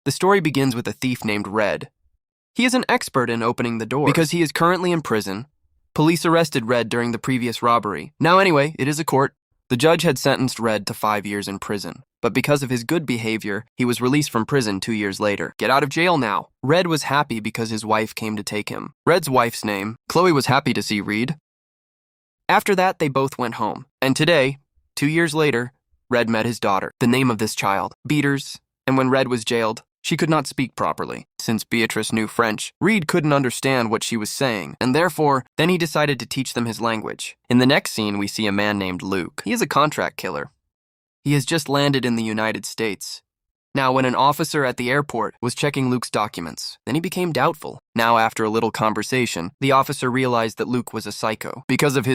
The story begins with a thief named Red. He is an expert in opening the door because he is currently in prison. Police arrested Red during the previous robbery. Now anyway, it is a court. The judge had sentenced Red to 5 years in prison, but because of his good behavior, he was released from prison 2 years later. Get out of jail now. Red was happy because his wife came to take him. Red's wife's name, Chloe, was happy to see Reed. After that, they both went home. And today, 2 years later, Red met his daughter. The name of this child, Beaters, and when Red was jailed, she could not speak properly. Since Beatrice knew French, Reed couldn't understand what she was saying, and therefore, then he decided to teach them his language. In the next scene, we see a man named Luke. He is a contract killer. He has just landed in the United States. Now, when an officer at the airport was checking Luke's documents, then he became doubtful. Now, after a little conversation, the officer realized that Luke was a psycho. Because of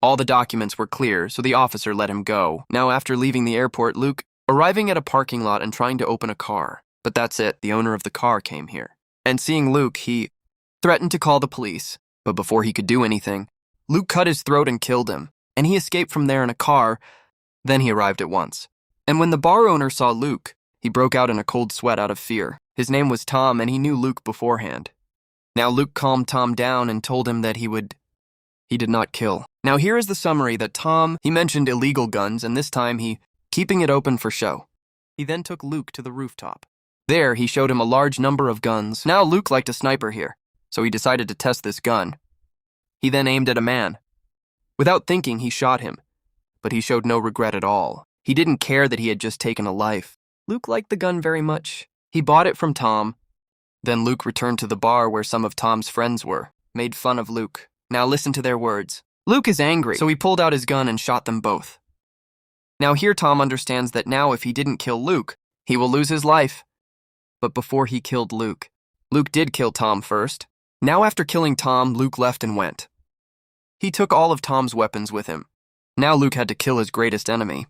all the documents were clear, so the officer let him go. Now, after leaving the airport, Luke, arriving at a parking lot and trying to open a car. But that's it, the owner of the car came here. And seeing Luke, he threatened to call the police. But before he could do anything, Luke cut his throat and killed him. And he escaped from there in a car. Then he arrived at once. And when the bar owner saw Luke, he broke out in a cold sweat out of fear. His name was Tom, and he knew Luke beforehand. Now Luke calmed Tom down and told him that he did not kill. Now here is the summary that Tom, he mentioned illegal guns, and this time keeping it open for show. He then took Luke to the rooftop. There, he showed him a large number of guns. Now Luke liked a sniper here, so he decided to test this gun. He then aimed at a man. Without thinking, he shot him, but he showed no regret at all. He didn't care that he had just taken a life. Luke liked the gun very much. He bought it from Tom. Then Luke returned to the bar where some of Tom's friends were, made fun of Luke. Now listen to their words. Luke is angry, so he pulled out his gun and shot them both. Now here Tom understands that now if he didn't kill Luke, he will lose his life. But before he killed Luke, Luke did kill Tom first. Now after killing Tom, Luke left and went. He took all of Tom's weapons with him. Now Luke had to kill his greatest enemy.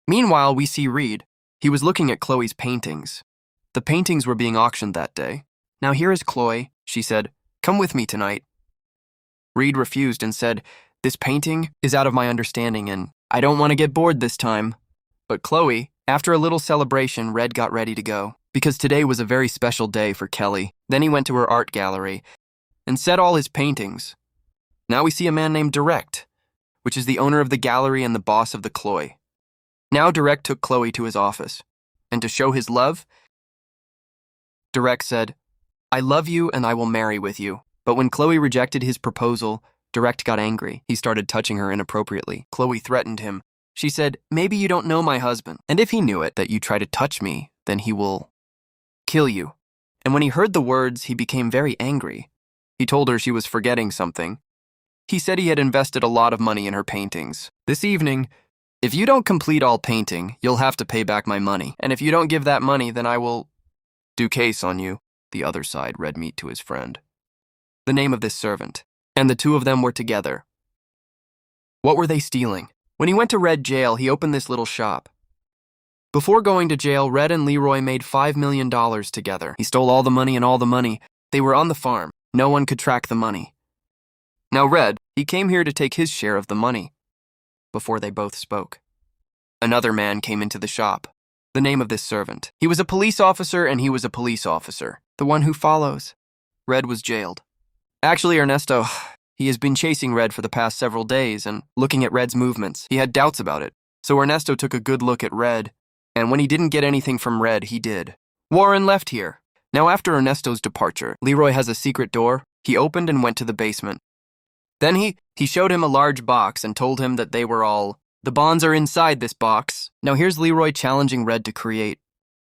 Meanwhile, we see Reed. He was looking at Chloe's paintings. The paintings were being auctioned that day. Now here is Chloe, she said. Come with me tonight. Reed refused and said, this painting is out of my understanding and I don't want to get bored this time. But Chloe, after a little celebration, Red got ready to go, because today was a very special day for Kelly. Then he went to her art gallery and set all his paintings. Now we see a man named Direct, which is the owner of the gallery and the boss of the Chloe. Now Direct took Chloe to his office, and to show his love, Direct said, I love you and I will marry with you. But when Chloe rejected his proposal, Direct got angry. He started touching her inappropriately. Chloe threatened him. She said, maybe you don't know my husband, and if he knew it, that you try to touch me, then he will kill you. And when he heard the words, he became very angry. He told her she was forgetting something. He said he had invested a lot of money in her paintings. This evening, if you don't complete all painting, you'll have to pay back my money. And if you don't give that money, then I will do case on you. The other side read meat to his friend. The name of this servant. And the two of them were together. What were they stealing? When he went to Red jail, he opened this little shop. Before going to jail, Red and Leroy made $5 million together. He stole all the money and all the money. They were on the farm. No one could track the money. Now Red, he came here to take his share of the money. Before they both spoke, another man came into the shop. The name of this servant. He was a police officer and he was a police officer. The one who follows. Red was jailed. Actually, Ernesto, he has been chasing Red for the past several days and looking at Red's movements. He had doubts about it. So Ernesto took a good look at Red, and when he didn't get anything from Red, he did. Warren left here. Now after Ernesto's departure, Leroy has a secret door. He opened and went to the basement. Then he showed him a large box and told him that the bonds are inside this box. Now here's Leroy challenging Red to create.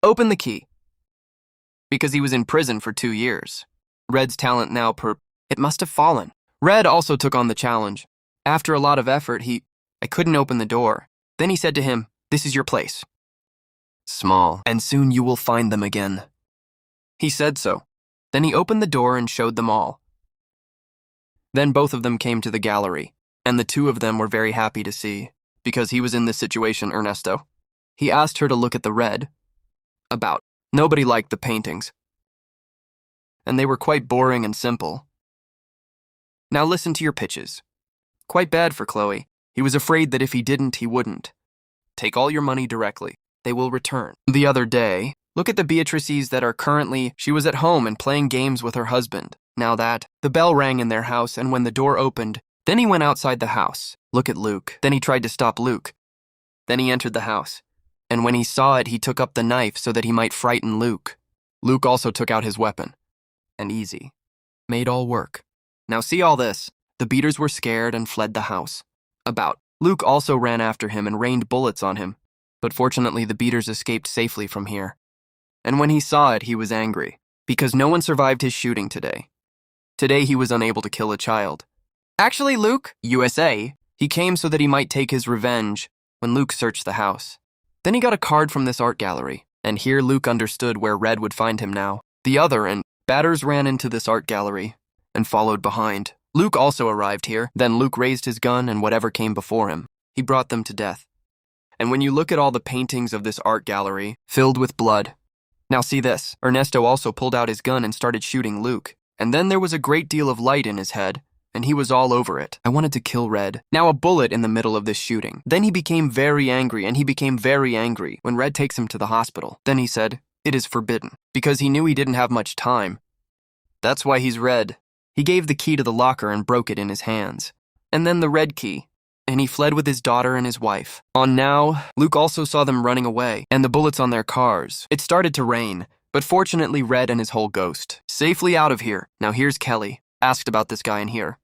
Open the key. Because he was in prison for 2 years. Red's talent now it must have fallen. Red also took on the challenge. After a lot of effort, I couldn't open the door. Then he said to him, this is your place. Small, and soon you will find them again. He said so. Then he opened the door and showed them all. Then both of them came to the gallery, and the two of them were very happy to see, because he was in this situation, Ernesto. He asked her to look at the Red. Nobody liked the paintings. And they were quite boring and simple. Now listen to your pitches. Quite bad for Chloe. He was afraid that if he didn't, he wouldn't. Take all your money directly. They will return. The other day, Look at the Beatrices that are currently, she was at home and playing games with her husband. Now that, the bell rang in their house, and when the door opened, then he went outside the house. Look at Luke. Then he tried to stop Luke. Then he entered the house. And when he saw it, he took up the knife so that he might frighten Luke. Luke also took out his weapon. And easy. Made all work. Now see all this. The beaters were scared and fled the house. Luke also ran after him and rained bullets on him. But fortunately, the beaters escaped safely from here. And when he saw it, he was angry, because no one survived his shooting today. Today, he was unable to kill a child. Actually, Luke, USA, he came so that he might take his revenge when Luke searched the house. Then he got a card from this art gallery, and here Luke understood where Red would find him now. The other and batters ran into this art gallery and followed behind. Luke also arrived here. Then Luke raised his gun and whatever came before him. He brought them to death. And when you look at all the paintings of this art gallery, filled with blood. Now see this. Ernesto also pulled out his gun and started shooting Luke. And then there was a great deal of light in his head, and he was all over it. I wanted to kill Red. Now a bullet in the middle of this shooting. Then he became very angry, and he became very angry when Red takes him to the hospital. Then he said, "It is forbidden," because he knew he didn't have much time. That's why he's Red. He gave the key to the locker and broke it in his hands. And then the red key. And he fled with his daughter and his wife. On now, Luke also saw them running away, and the bullets on their cars. It started to rain, but fortunately Red and his whole ghost. Safely out of here. Now here's Kelly. Asked about this guy in here.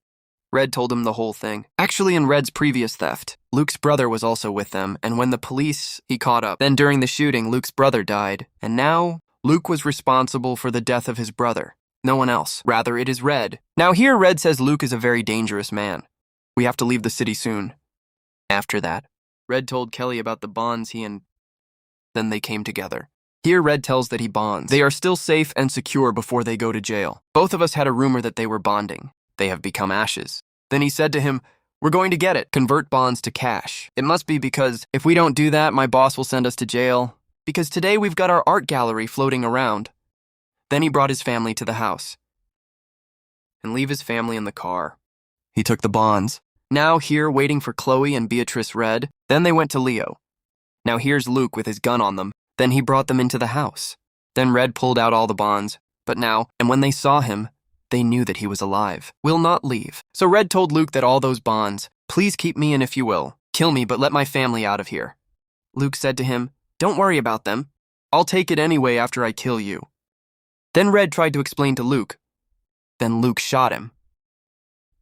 Red told him the whole thing. Actually, in Red's previous theft, Luke's brother was also with them, and when the police, he caught up. Then during the shooting, Luke's brother died, and now Luke was responsible for the death of his brother. No one else. Rather, it is Red. Now here Red says Luke is a very dangerous man. We have to leave the city soon. After that, Red told Kelly about the bonds then they came together. Here Red tells that he bonds. They are still safe and secure before they go to jail. Both of us had a rumor that they were bonding. They have become ashes. Then he said to him, "We're going to get it. Convert bonds to cash. It must be because if we don't do that, my boss will send us to jail. Because today we've got our art gallery floating around." Then he brought his family to the house. And leave his family in the car. He took the bonds. Now here waiting for Chloe and Beatrice Red. Then they went to Leo. Now here's Luke with his gun on them. Then he brought them into the house. Then Red pulled out all the bonds. But now, and when they saw him, they knew that he was alive. Will not leave. So Red told Luke that all those bonds, "Please keep me in if you will. Kill me, but let my family out of here." Luke said to him, "Don't worry about them. I'll take it anyway after I kill you." Then Red tried to explain to Luke. Then Luke shot him.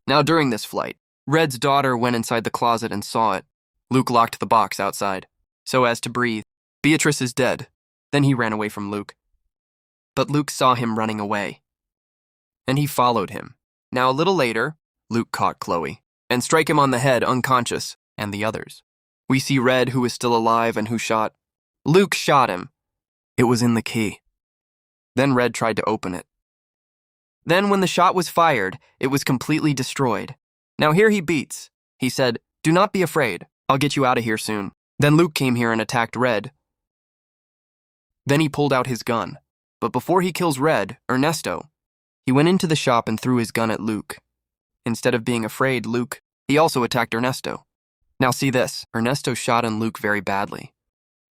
Now during this flight, Red's daughter went inside the closet and saw it. Luke locked the box outside, so as to breathe. Beatrice is dead. Then he ran away from Luke. But Luke saw him running away. And he followed him. Now a little later, Luke caught Chloe and strike him on the head unconscious, and the others. We see Red, who is still alive and who shot. Luke shot him. It was in the key. Then Red tried to open it. Then when the shot was fired, it was completely destroyed. Now here he beats. He said, "Do not be afraid. I'll get you out of here soon." Then Luke came here and attacked Red. Then he pulled out his gun. But before he kills Red, Ernesto, he went into the shop and threw his gun at Luke. Instead of being afraid, Luke, he also attacked Ernesto. Now see this. Ernesto shot in Luke very badly.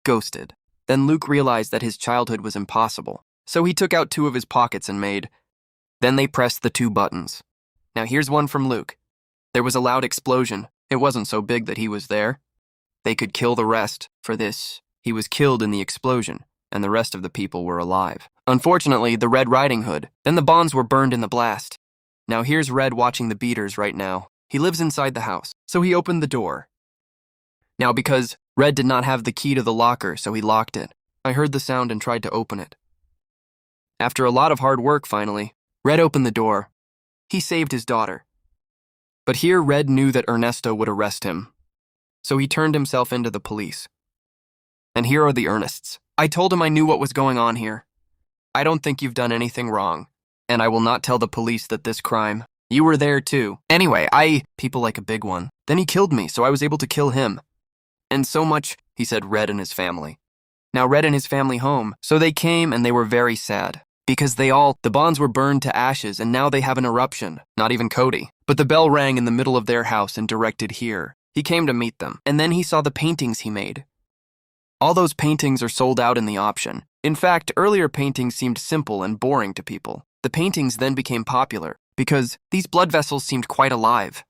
Ghosted. Then Luke realized that his childhood was impossible. So he took out 2 of his pockets and made. Then they pressed the 2 buttons. Now here's one from Luke. There was a loud explosion. It wasn't so big that he was there. They could kill the rest. For this, he was killed in the explosion, and the rest of the people were alive. Unfortunately, the Red Riding Hood. Then the bonds were burned in the blast. Now here's Red watching the beaters right now. He lives inside the house, so he opened the door. Now because Red did not have the key to the locker, so he locked it. I heard the sound and tried to open it. After a lot of hard work, finally, Red opened the door. He saved his daughter. But here Red knew that Ernesto would arrest him. So he turned himself into the police. And here are the Ernests. I told him I knew what was going on here. I don't think you've done anything wrong. And I will not tell the police that this crime. You were there too. Anyway, people like a big one. Then he killed me, so I was able to kill him. And so much, he said, Red and his family. Now Red and his family home. So they came and they were very sad. Because the bonds were burned to ashes and now they have an eruption. Not even Cody. But the bell rang in the middle of their house and directed here. He came to meet them. And then he saw the paintings he made. All those paintings are sold out in the auction. In fact, earlier paintings seemed simple and boring to people. The paintings then became popular because these blood vessels seemed quite alive.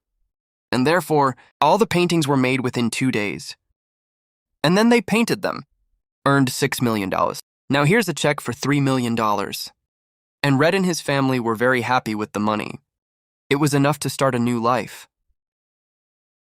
And therefore, all the paintings were made within 2 days. And then they painted them, earned $6 million. Now here's a check for $3 million. And Red and his family were very happy with the money. It was enough to start a new life.